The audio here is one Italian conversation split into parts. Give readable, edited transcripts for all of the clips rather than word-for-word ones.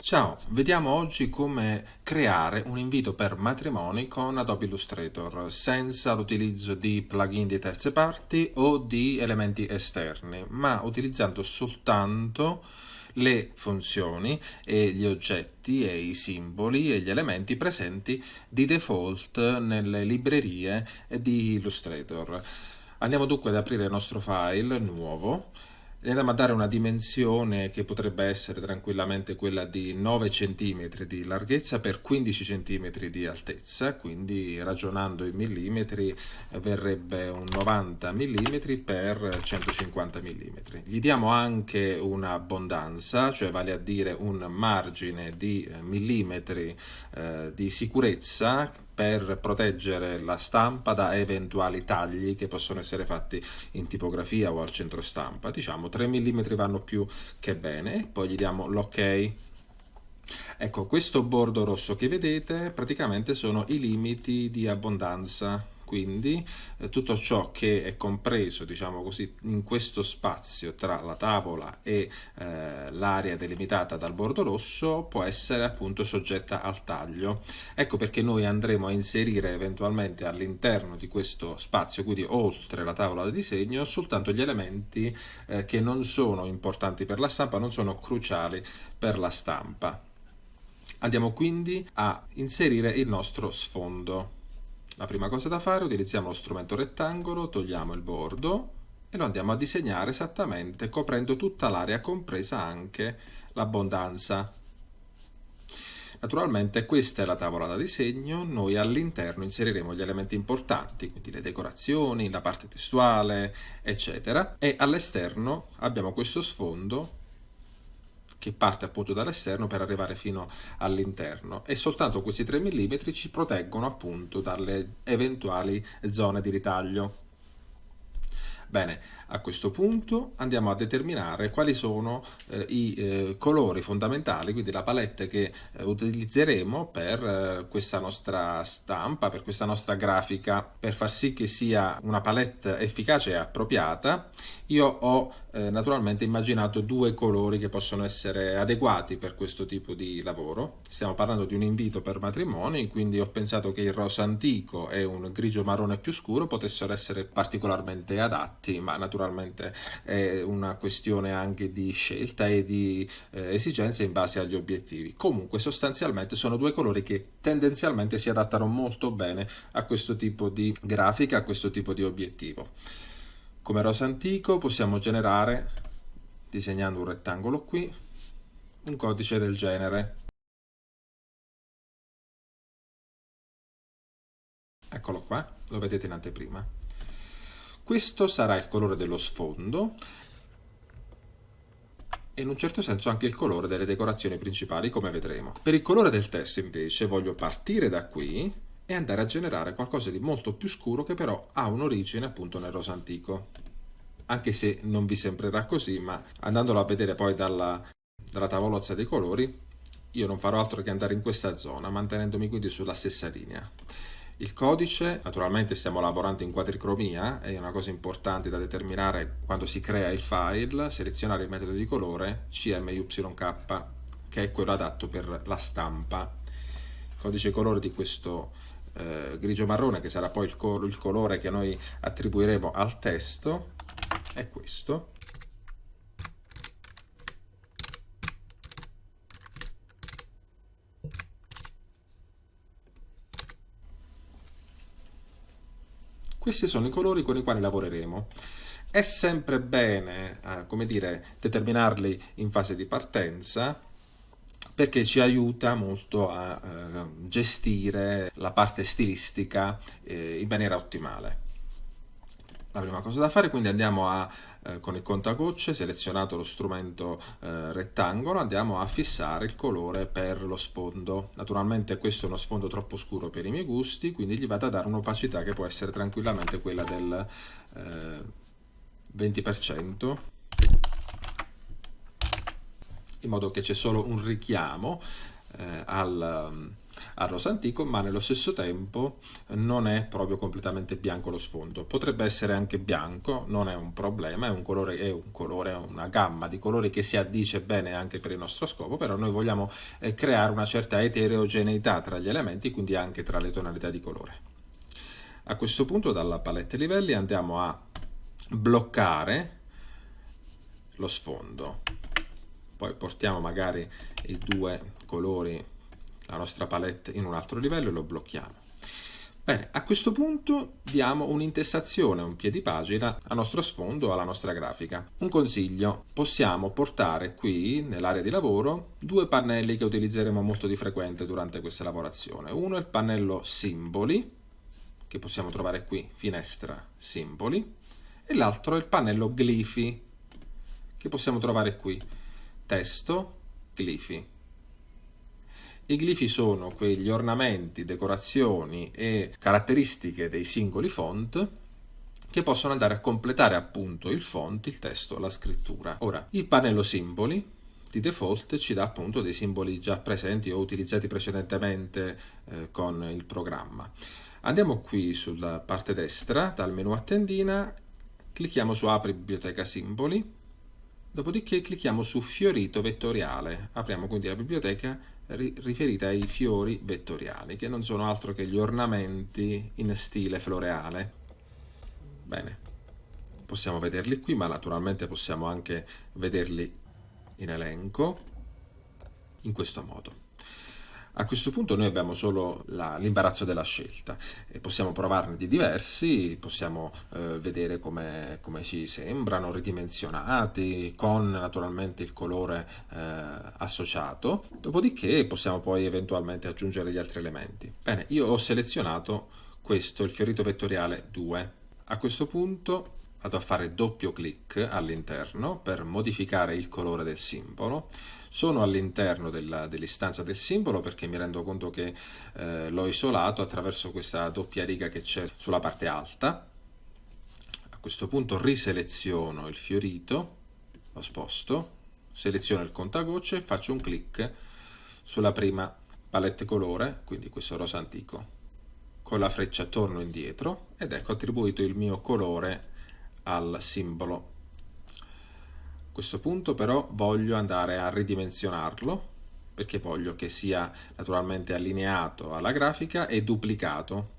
Ciao, vediamo oggi come creare un invito per matrimoni con Adobe Illustrator senza l'utilizzo di plugin di terze parti o di elementi esterni, ma utilizzando soltanto le funzioni e gli oggetti e i simboli e gli elementi presenti di default nelle librerie di Illustrator. Andiamo dunque ad aprire il nostro file nuovo e andiamo a dare una dimensione che potrebbe essere tranquillamente quella di 9 cm di larghezza per 15 cm di altezza, quindi ragionando in millimetri verrebbe un 90 mm per 150 mm. Gli diamo anche un'abbondanza, cioè vale a dire un margine di millimetri di sicurezza per proteggere la stampa da eventuali tagli che possono essere fatti in tipografia o al centro stampa. Diciamo 3 mm vanno più che bene, e poi gli diamo l'ok. Ecco, questo bordo rosso che vedete praticamente sono i limiti di abbondanza, quindi tutto ciò che è compreso, diciamo così, in questo spazio tra la tavola e l'area delimitata dal bordo rosso può essere appunto soggetta al taglio. Ecco perché noi andremo a inserire eventualmente all'interno di questo spazio, quindi oltre la tavola di disegno, soltanto gli elementi che non sono importanti per la stampa, non sono cruciali per la stampa. Andiamo quindi a inserire il nostro sfondo. La prima cosa da fare, utilizziamo lo strumento rettangolo, togliamo il bordo e lo andiamo a disegnare esattamente coprendo tutta l'area, compresa anche l'abbondanza. Naturalmente questa è la tavola da disegno, noi all'interno inseriremo gli elementi importanti, quindi le decorazioni, la parte testuale, eccetera, e all'esterno abbiamo questo sfondo che parte appunto dall'esterno per arrivare fino all'interno, e soltanto questi 3 mm ci proteggono appunto dalle eventuali zone di ritaglio. Bene, a questo punto andiamo a determinare quali sono i colori fondamentali, quindi la palette che utilizzeremo per questa nostra stampa, per questa nostra grafica. Per far sì che sia una palette efficace e appropriata, io ho naturalmente immaginato due colori che possono essere adeguati per questo tipo di lavoro. Stiamo parlando di un invito per matrimoni, quindi ho pensato che il rosa antico e un grigio marrone più scuro potessero essere particolarmente adatti, ma naturalmente è una questione anche di scelta e di esigenze in base agli obiettivi. Comunque sostanzialmente sono due colori che tendenzialmente si adattano molto bene a questo tipo di grafica, a questo tipo di obiettivo. Come rosa antico possiamo generare, disegnando un rettangolo qui, un codice del genere. Eccolo qua, lo vedete in anteprima. Questo sarà il colore dello sfondo e in un certo senso anche il colore delle decorazioni principali, come vedremo. Per il colore del testo invece voglio partire da qui e andare a generare qualcosa di molto più scuro, che però ha un'origine appunto nel rosa antico. Anche se non vi sembrerà così, ma andandolo a vedere poi dalla tavolozza dei colori, io non farò altro che andare in questa zona, mantenendomi quindi sulla stessa linea. Il codice, naturalmente stiamo lavorando in quadricromia, è una cosa importante da determinare quando si crea il file, selezionare il metodo di colore CMYK, che è quello adatto per la stampa. Il codice colore di questo grigio marrone, che sarà poi il colore che noi attribuiremo al testo, è questo. Questi sono i colori con i quali lavoreremo. È sempre bene, come dire, determinarli in fase di partenza, perché ci aiuta molto a gestire la parte stilistica in maniera ottimale. La prima cosa da fare, quindi andiamo con il contagocce, selezionato lo strumento rettangolo, andiamo a fissare il colore per lo sfondo. Naturalmente questo è uno sfondo troppo scuro per i miei gusti, quindi gli vado a dare un'opacità che può essere tranquillamente quella del 20%, in modo che c'è solo un richiamo al rosa antico, ma nello stesso tempo non è proprio completamente bianco lo sfondo. Potrebbe essere anche bianco, non è un problema, è un colore, una gamma di colori che si addice bene anche per il nostro scopo, però noi vogliamo creare una certa eterogeneità tra gli elementi, quindi anche tra le tonalità di colore. A questo punto dalla palette livelli andiamo a bloccare lo sfondo, poi portiamo magari i due colori, la nostra palette, in un altro livello e lo blocchiamo. Bene, a questo punto diamo un'intestazione, un piedipagina al nostro sfondo, alla nostra grafica. Un consiglio: possiamo portare qui nell'area di lavoro due pannelli che utilizzeremo molto di frequente durante questa lavorazione. Uno è il pannello simboli, che possiamo trovare qui, finestra simboli, e l'altro è il pannello glifi, che possiamo trovare qui, testo glifi. I glifi sono quegli ornamenti, decorazioni e caratteristiche dei singoli font che possono andare a completare appunto il font, il testo, la scrittura. Ora, il pannello simboli di default ci dà appunto dei simboli già presenti o utilizzati precedentemente con il programma. Andiamo qui sulla parte destra, dal menu a tendina, clicchiamo su Apri biblioteca simboli, dopodiché clicchiamo su Fiorito vettoriale. Apriamo quindi la biblioteca riferita ai fiori vettoriali, che non sono altro che gli ornamenti in stile floreale. Bene, possiamo vederli qui, ma naturalmente possiamo anche vederli in elenco in questo modo. A questo punto noi abbiamo solo l'imbarazzo della scelta e possiamo provarne di diversi, possiamo vedere come ci sembrano, ridimensionati, con naturalmente il colore associato, dopodiché possiamo poi eventualmente aggiungere gli altri elementi. Bene, io ho selezionato questo, il fiorito vettoriale 2. A questo punto vado a fare doppio clic all'interno per modificare il colore del simbolo. Sono all'interno dell'istanza del simbolo perché mi rendo conto che l'ho isolato attraverso questa doppia riga che c'è sulla parte alta. A questo punto riseleziono il fiorito, lo sposto, seleziono il contagocce e faccio un clic sulla prima palette colore, quindi questo rosa antico. Con la freccia torno indietro ed ecco attribuito il mio colore al simbolo. A questo punto però voglio andare a ridimensionarlo perché voglio che sia naturalmente allineato alla grafica e duplicato,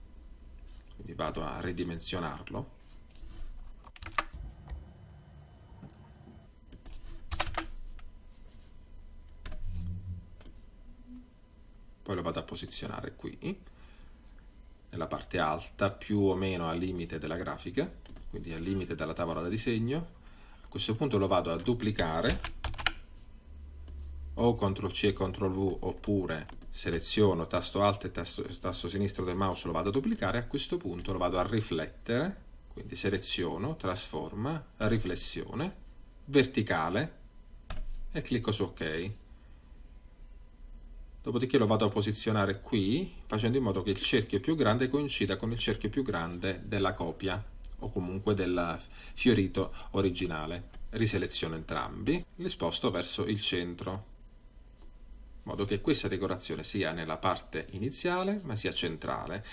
quindi vado a ridimensionarlo. Poi lo vado a posizionare qui nella parte alta, più o meno al limite della grafica, quindi al limite della tavola da disegno. A questo punto lo vado a duplicare, o CTRL-C e CTRL-V, oppure seleziono tasto alto e tasto sinistro del mouse, lo vado a duplicare. A questo punto lo vado a riflettere, quindi seleziono, trasforma, riflessione, verticale e clicco su OK. Dopodiché lo vado a posizionare qui, facendo in modo che il cerchio più grande coincida con il cerchio più grande della copia o comunque del fiorito originale. Riseleziono entrambi, li sposto verso il centro, in modo che questa decorazione sia nella parte iniziale ma sia centrale.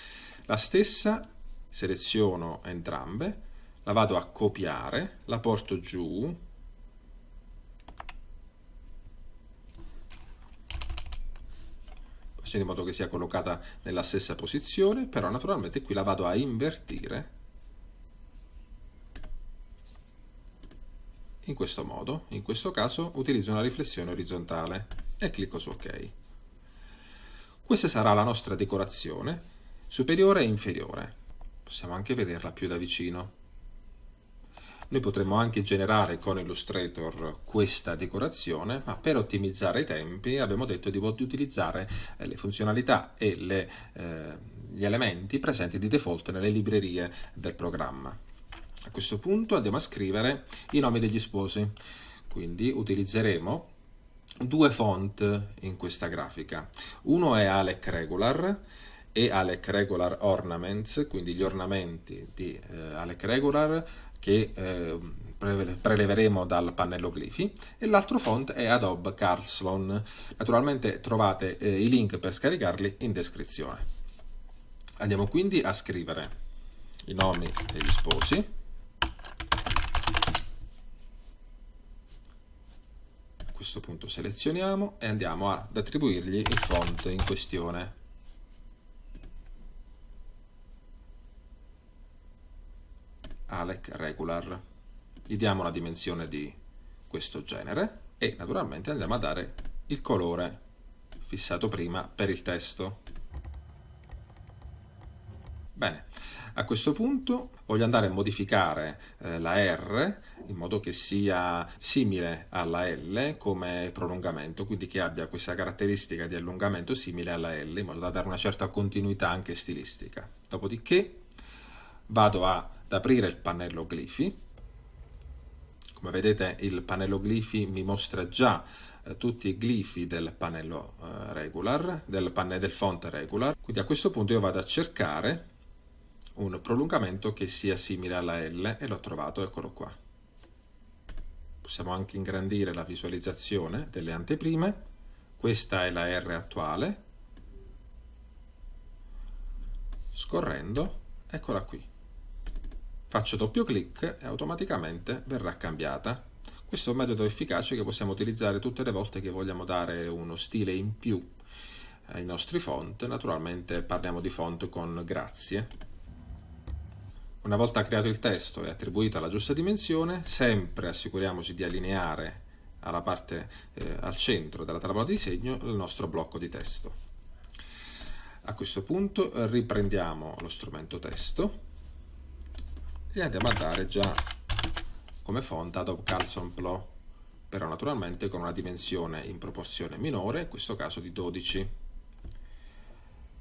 La stessa seleziono entrambe, la vado a copiare, la porto giù, in modo che sia collocata nella stessa posizione, però naturalmente qui la vado a invertire in questo modo. In questo caso utilizzo una riflessione orizzontale e clicco su OK. Questa sarà la nostra decorazione superiore e inferiore. Possiamo anche vederla più da vicino. Noi potremmo anche generare con Illustrator questa decorazione, ma per ottimizzare i tempi abbiamo detto di utilizzare le funzionalità e gli elementi presenti di default nelle librerie del programma. A questo punto andiamo a scrivere i nomi degli sposi, quindi utilizzeremo due font in questa grafica. Uno è Alec Regular e Alec Regular Ornaments, quindi gli ornamenti di Alec Regular, che preleveremo dal pannello glifi, e l'altro font è Adobe Carlsson. Naturalmente trovate i link per scaricarli in descrizione. Andiamo quindi a scrivere i nomi degli sposi. A questo punto selezioniamo e andiamo ad attribuirgli il font in questione. Alec Regular. Gli diamo una dimensione di questo genere e naturalmente andiamo a dare il colore fissato prima per il testo. Bene, a questo punto voglio andare a modificare la R in modo che sia simile alla L come prolungamento, quindi che abbia questa caratteristica di allungamento simile alla L, in modo da dare una certa continuità anche stilistica. Dopodiché vado ad aprire il pannello glifi. Come vedete il pannello glifi mi mostra già tutti i glifi del pannello regular, del font regular, quindi a questo punto io vado a cercare un prolungamento che sia simile alla L e l'ho trovato, eccolo qua. Possiamo anche ingrandire la visualizzazione delle anteprime. Questa è la R attuale. Scorrendo, eccola qui. Faccio doppio clic e automaticamente verrà cambiata. Questo è un metodo efficace che possiamo utilizzare tutte le volte che vogliamo dare uno stile in più ai nostri font. Naturalmente parliamo di font con grazie. Una volta creato il testo e attribuito alla giusta dimensione, sempre assicuriamoci di allineare alla parte al centro della tavola di disegno il nostro blocco di testo. A questo punto riprendiamo lo strumento testo e andiamo a dare già come font Adobe Carlsson Pro, però naturalmente con una dimensione in proporzione minore, in questo caso di 12.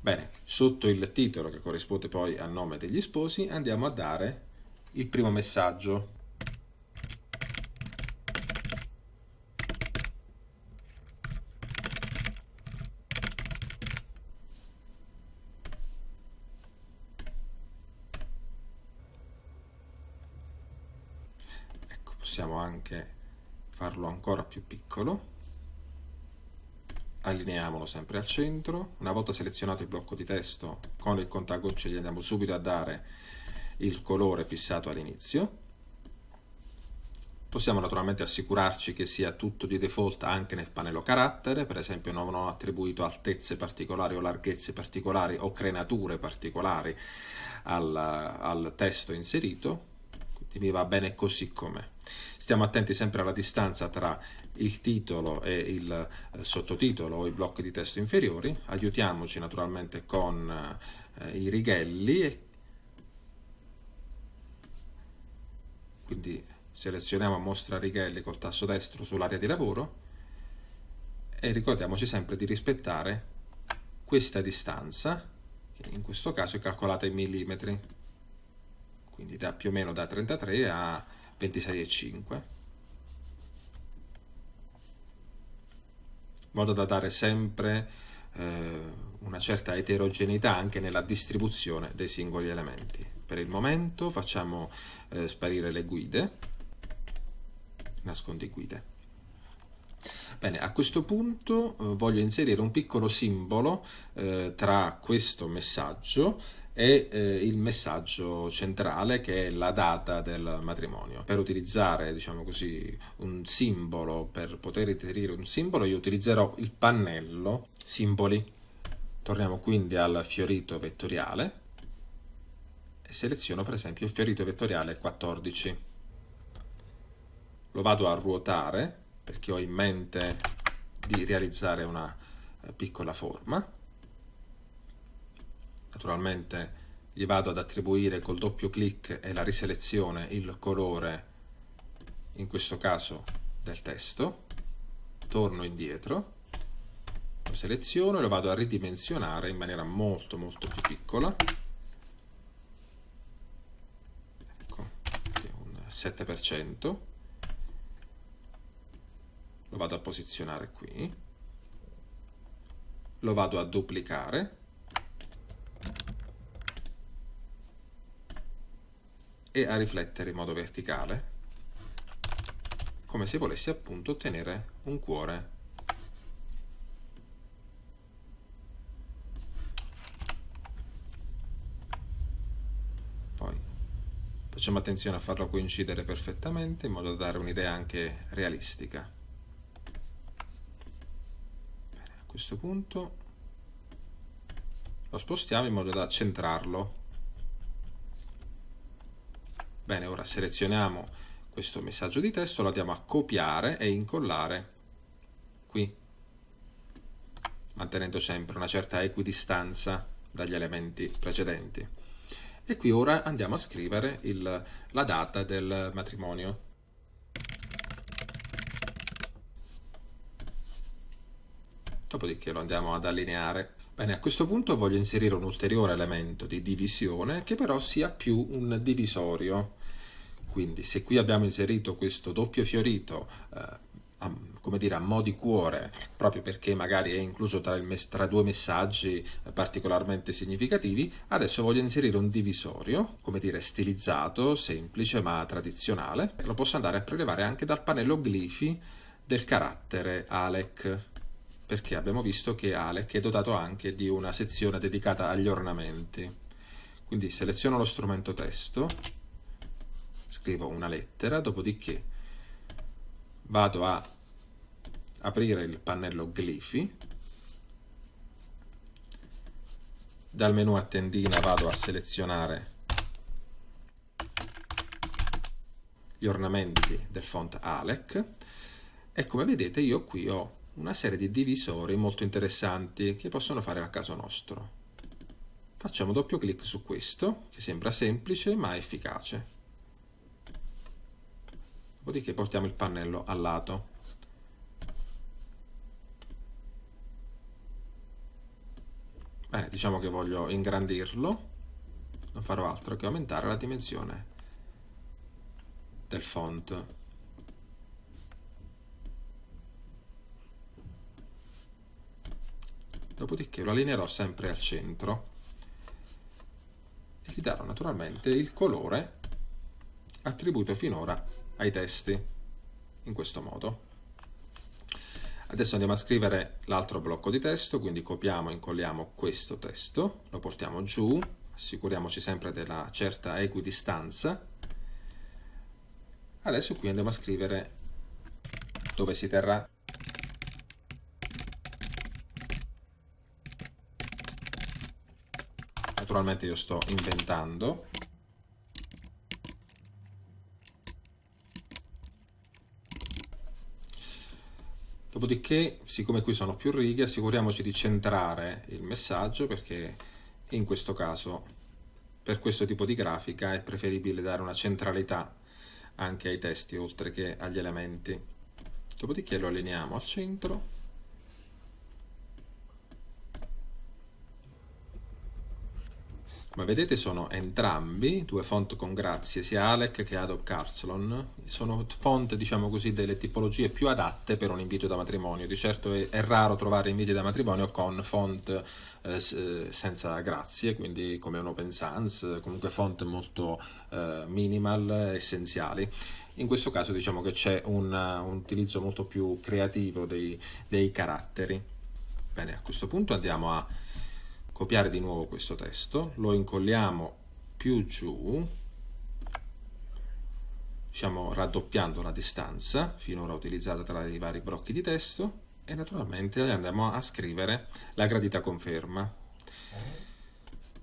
Bene, sotto il titolo che corrisponde poi al nome degli sposi andiamo a dare il primo messaggio. Ecco, possiamo anche farlo ancora più piccolo. Allineiamolo sempre al centro. Una volta selezionato il blocco di testo, con il contagocce gli andiamo subito a dare il colore fissato all'inizio. Possiamo naturalmente assicurarci che sia tutto di default anche nel pannello carattere, per esempio non ho attribuito altezze particolari o larghezze particolari o crenature particolari al testo inserito, quindi mi va bene così com'è. Stiamo attenti sempre alla distanza tra il titolo e il sottotitolo o i blocchi di testo inferiori. Aiutiamoci naturalmente con i righelli, quindi selezioniamo mostra righelli col tasto destro sull'area di lavoro e ricordiamoci sempre di rispettare questa distanza, che in questo caso è calcolata in millimetri, quindi più o meno da 33 a 26,5, in modo da dare sempre una certa eterogeneità anche nella distribuzione dei singoli elementi. Per il momento facciamo sparire le guide, nascondi guide. Bene, a questo punto voglio inserire un piccolo simbolo tra questo messaggio e il messaggio centrale, che è la data del matrimonio. Per utilizzare, diciamo così, un simbolo, per poter inserire un simbolo, io utilizzerò il pannello simboli. Torniamo quindi al fiorito vettoriale e seleziono per esempio il fiorito vettoriale 14. Lo vado a ruotare perché ho in mente di realizzare una piccola forma. Naturalmente gli vado ad attribuire col doppio clic e la riselezione il colore, in questo caso del testo. Torno indietro, lo seleziono e lo vado a ridimensionare in maniera molto più piccola. Ecco, un 7%. Lo vado a posizionare qui, lo vado a duplicare e a riflettere in modo verticale. come se volessi appunto ottenere un cuore. Poi facciamo attenzione a farlo coincidere perfettamente in modo da dare un'idea anche realistica. Bene, a questo punto lo spostiamo in modo da centrarlo. Bene, ora selezioniamo questo messaggio di testo, lo andiamo a copiare e incollare qui, mantenendo sempre una certa equidistanza dagli elementi precedenti. E qui ora andiamo a scrivere la data del matrimonio. Dopodiché lo andiamo ad allineare. Bene, a questo punto voglio inserire un ulteriore elemento di divisione che però sia più un divisorio. Quindi se qui abbiamo inserito questo doppio fiorito come dire, a mo' di cuore, proprio perché magari è incluso tra due messaggi particolarmente significativi, adesso voglio inserire un divisorio, come dire, stilizzato, semplice ma tradizionale. Lo posso andare a prelevare anche dal pannello glifi del carattere ALEC, perché abbiamo visto che ALEC è dotato anche di una sezione dedicata agli ornamenti. Quindi seleziono lo strumento testo, scrivo una lettera, dopodiché vado a aprire il pannello glifi, dal menu a tendina vado a selezionare gli ornamenti del font ALEC e come vedete io qui ho una serie di divisori molto interessanti che possono fare a caso nostro. Facciamo doppio clic su questo, che sembra semplice ma efficace. Dopodiché portiamo il pannello al lato. Bene, diciamo che voglio ingrandirlo, non farò altro che aumentare la dimensione del font. Dopodiché lo allineerò sempre al centro e gli darò naturalmente il colore attribuito finora ai testi, in questo modo. Adesso andiamo a scrivere l'altro blocco di testo, quindi copiamo e incolliamo questo testo, lo portiamo giù, assicuriamoci sempre della certa equidistanza. Adesso qui andiamo a scrivere dove si terrà. Naturalmente io sto inventando. Dopodiché, siccome qui sono più righe, assicuriamoci di centrare il messaggio perché in questo caso, per questo tipo di grafica, è preferibile dare una centralità anche ai testi oltre che agli elementi. Dopodiché lo allineiamo al centro. Come vedete sono entrambi due font con grazie, sia ALEC che Adobe Carlson. Sono font, diciamo così, delle tipologie più adatte per un invito da matrimonio. Di certo è raro trovare inviti da matrimonio con font senza grazie, quindi come un Open Sans, comunque font molto minimal, essenziali. In questo caso diciamo che c'è un utilizzo molto più creativo dei caratteri. Bene, a questo punto andiamo a copiare di nuovo questo testo, lo incolliamo più giù, diciamo raddoppiando la distanza finora utilizzata tra i vari blocchi di testo e naturalmente andiamo a scrivere la gradita conferma.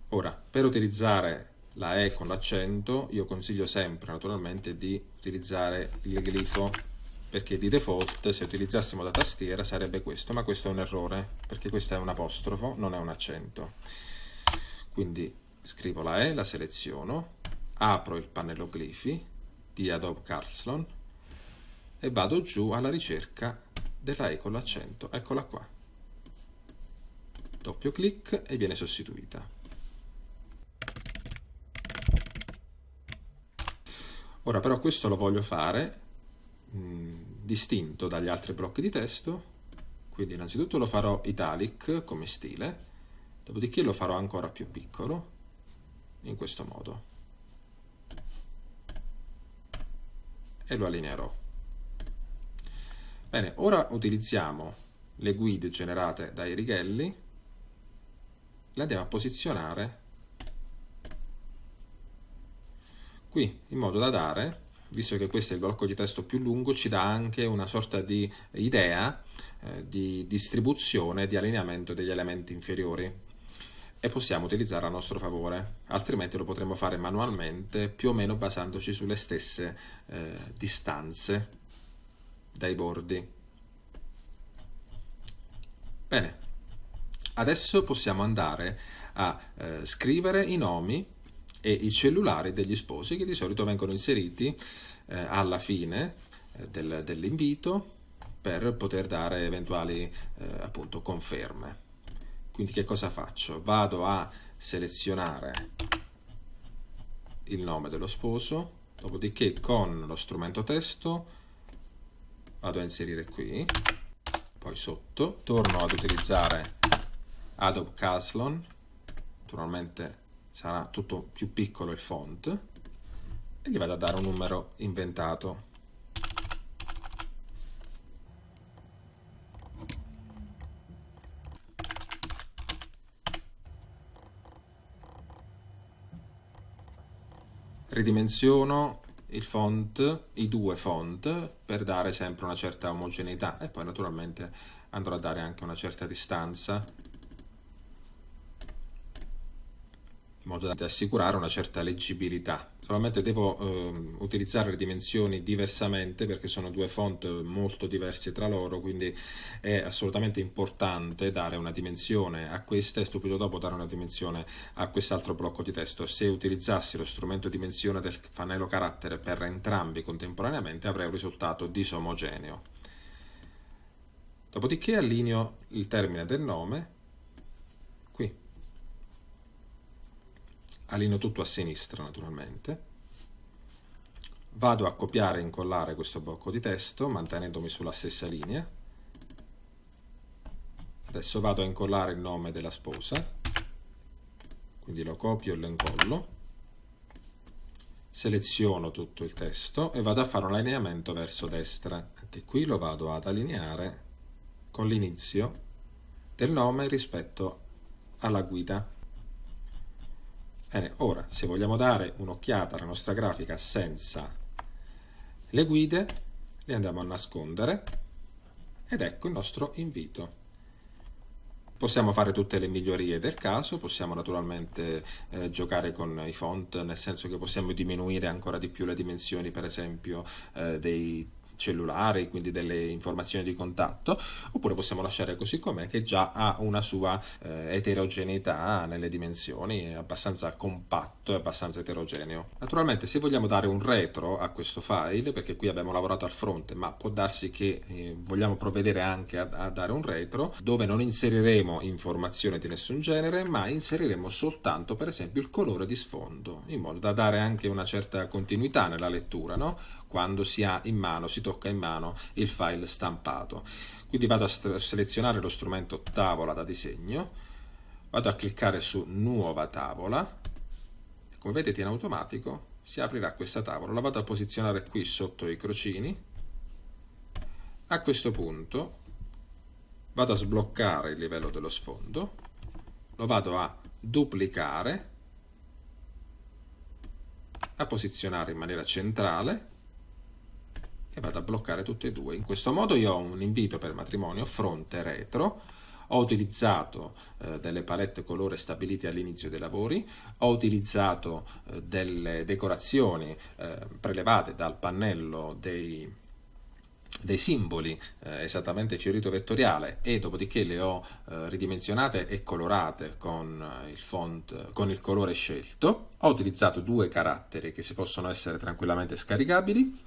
Ora, per utilizzare la E con l'accento, io consiglio sempre naturalmente di utilizzare il glifo, perché di default se utilizzassimo la tastiera sarebbe questo, ma questo è un errore, perché questo è un apostrofo, non è un accento. Quindi scrivo la E, la seleziono, apro il pannello glifi di Adobe Carlson e vado giù alla ricerca della E con l'accento, eccola qua. Doppio clic e viene sostituita. Ora però questo lo voglio fare distinto dagli altri blocchi di testo, quindi innanzitutto lo farò italic come stile, dopodiché lo farò ancora più piccolo in questo modo e lo allineerò. Bene, ora utilizziamo le guide generate dai righelli, le andiamo a posizionare qui, in modo da dare, visto che questo è il blocco di testo più lungo, ci dà anche una sorta di idea di distribuzione, di allineamento degli elementi inferiori, e possiamo utilizzare a nostro favore, altrimenti lo potremmo fare manualmente, più o meno basandoci sulle stesse distanze dai bordi. Bene, adesso possiamo andare a scrivere i nomi e i cellulari degli sposi, che di solito vengono inseriti alla fine dell'invito per poter dare eventuali appunto conferme. Quindi che cosa faccio? Vado a selezionare il nome dello sposo, dopodiché con lo strumento testo vado a inserire qui, poi sotto torno ad utilizzare Adobe Caslon, naturalmente sarà tutto più piccolo il font, e gli vado a dare un numero inventato. Ridimensiono il font, i due font, per dare sempre una certa omogeneità, e poi naturalmente andrò a dare anche una certa distanza, in modo da assicurare una certa leggibilità. Solamente devo utilizzare le dimensioni diversamente, perché sono due font molto diversi tra loro, quindi è assolutamente importante dare una dimensione a questa e subito dopo dare una dimensione a quest'altro blocco di testo. Se utilizzassi lo strumento dimensione del pannello carattere per entrambi contemporaneamente, avrei un risultato disomogeneo. Dopodiché allineo il termine del nome qui. Allineo tutto a sinistra naturalmente, vado a copiare e incollare questo blocco di testo mantenendomi sulla stessa linea. Adesso vado a incollare il nome della sposa, quindi lo copio e lo incollo, seleziono tutto il testo e vado a fare un allineamento verso destra. Anche qui lo vado ad allineare con l'inizio del nome rispetto alla guida. Bene, ora se vogliamo dare un'occhiata alla nostra grafica senza le guide, le andiamo a nascondere ed ecco il nostro invito. Possiamo fare tutte le migliorie del caso, possiamo naturalmente giocare con i font, nel senso che possiamo diminuire ancora di più le dimensioni, per esempio, dei cellulari, quindi delle informazioni di contatto, oppure possiamo lasciare così com'è, che già ha una sua eterogeneità nelle dimensioni, è abbastanza compatto e abbastanza eterogeneo. Naturalmente se vogliamo dare un retro a questo file, perché qui abbiamo lavorato al fronte, ma può darsi che vogliamo provvedere anche a dare un retro, dove non inseriremo informazioni di nessun genere, ma inseriremo soltanto per esempio il colore di sfondo, in modo da dare anche una certa continuità nella lettura, no? Quando si ha in mano, si tocca in mano il file stampato. Quindi vado a selezionare lo strumento tavola da disegno, vado a cliccare su nuova tavola e come vedete in automatico si aprirà questa tavola. La vado a posizionare qui sotto i crocini. A questo punto vado a sbloccare il livello dello sfondo, lo vado a duplicare, a posizionare in maniera centrale e vado a bloccare tutte e due. In questo modo io ho un invito per matrimonio fronte e retro. Ho utilizzato delle palette colore stabilite all'inizio dei lavori, ho utilizzato delle decorazioni prelevate dal pannello dei simboli, esattamente fiorito vettoriale, e dopodiché le ho ridimensionate e colorate con il font, con il colore scelto. Ho utilizzato due caratteri che si possono essere tranquillamente scaricabili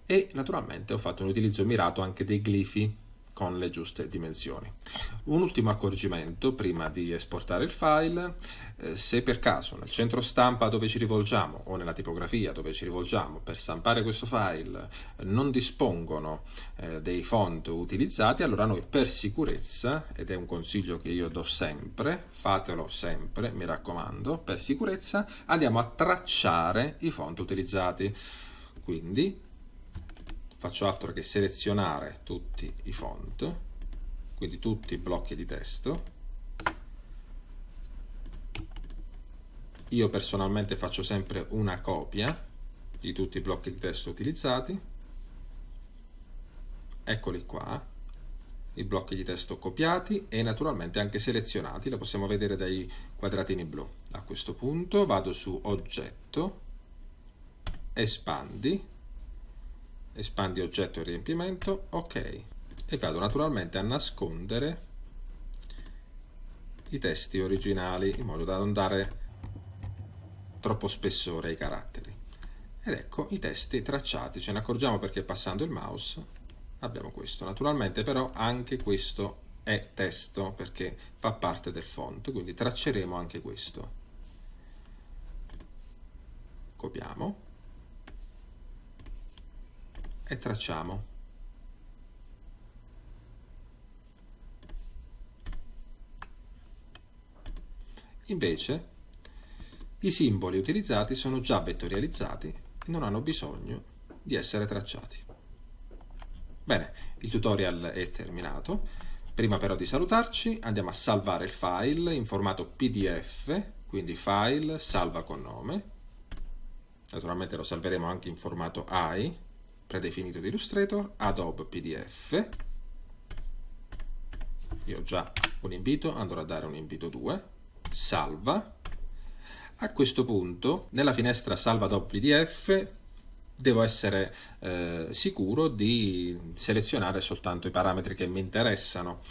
e naturalmente ho fatto un utilizzo mirato anche dei glifi con le giuste dimensioni. Un ultimo accorgimento prima di esportare il file: se per caso nel centro stampa dove ci rivolgiamo o nella tipografia dove ci rivolgiamo per stampare questo file non dispongono dei font utilizzati, allora noi per sicurezza, ed è un consiglio che io do sempre, fatelo sempre, mi raccomando, per sicurezza andiamo a tracciare i font utilizzati. Quindi faccio altro che selezionare tutti i font, quindi tutti i blocchi di testo. Io personalmente faccio sempre una copia di tutti i blocchi di testo utilizzati. Eccoli qua, i blocchi di testo copiati e naturalmente anche selezionati, lo possiamo vedere dai quadratini blu. A questo punto vado su Oggetto, Espandi oggetto e riempimento, ok, e vado naturalmente a nascondere i testi originali in modo da non dare troppo spessore ai caratteri. Ed ecco i testi tracciati, ce ne accorgiamo perché passando il mouse abbiamo questo. Naturalmente però anche questo è testo perché fa parte del font, quindi tracceremo anche questo. Copiamo e tracciamo. Invece i simboli utilizzati sono già vettorializzati e non hanno bisogno di essere tracciati. Bene, il tutorial è terminato. Prima però di salutarci andiamo a salvare il file in formato PDF, quindi file, salva con nome. Naturalmente lo salveremo anche in formato AI, predefinito di Illustrator, Adobe PDF. Io ho già un invito, andrò a dare un invito 2, salva. A questo punto, nella finestra Salva Adobe PDF, devo essere sicuro di selezionare soltanto i parametri che mi interessano.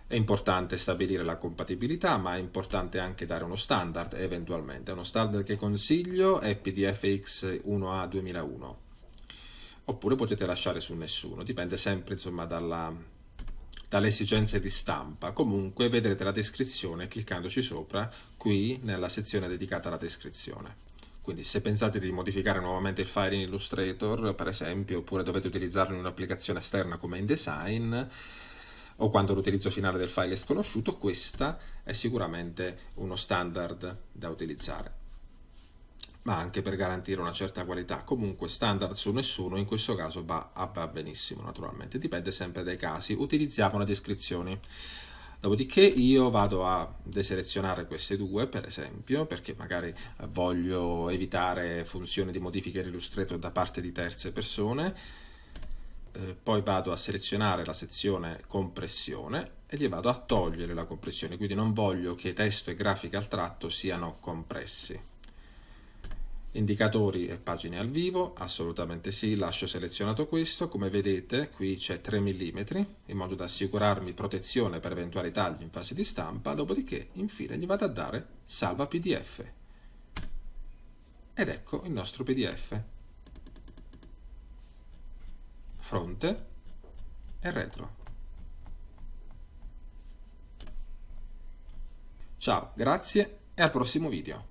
È importante stabilire la compatibilità, ma è importante anche dare uno standard eventualmente. Uno standard che consiglio è PDFX 1A 2001, oppure potete lasciare su nessuno, dipende sempre insomma dalle esigenze di stampa. Comunque vedrete la descrizione cliccandoci sopra qui nella sezione dedicata alla descrizione. Quindi se pensate di modificare nuovamente il file in Illustrator, per esempio, oppure dovete utilizzarlo in un'applicazione esterna come InDesign, o quando l'utilizzo finale del file è sconosciuto, questa è sicuramente uno standard da utilizzare. Ma anche per garantire una certa qualità. Comunque standard su nessuno, in questo caso va benissimo naturalmente, dipende sempre dai casi. Utilizziamo le descrizioni. Dopodiché io vado a deselezionare queste due, per esempio, perché magari voglio evitare funzioni di modifica in Illustrator da parte di terze persone. Poi vado a selezionare la sezione compressione e gli vado a togliere la compressione, quindi non voglio che testo e grafica al tratto siano compressi. Indicatori e pagine al vivo, assolutamente sì, lascio selezionato questo. Come vedete qui c'è 3 mm in modo da assicurarmi protezione per eventuali tagli in fase di stampa. Dopodiché infine gli vado a dare salva PDF ed ecco il nostro PDF, fronte e retro. Ciao, grazie e al prossimo video.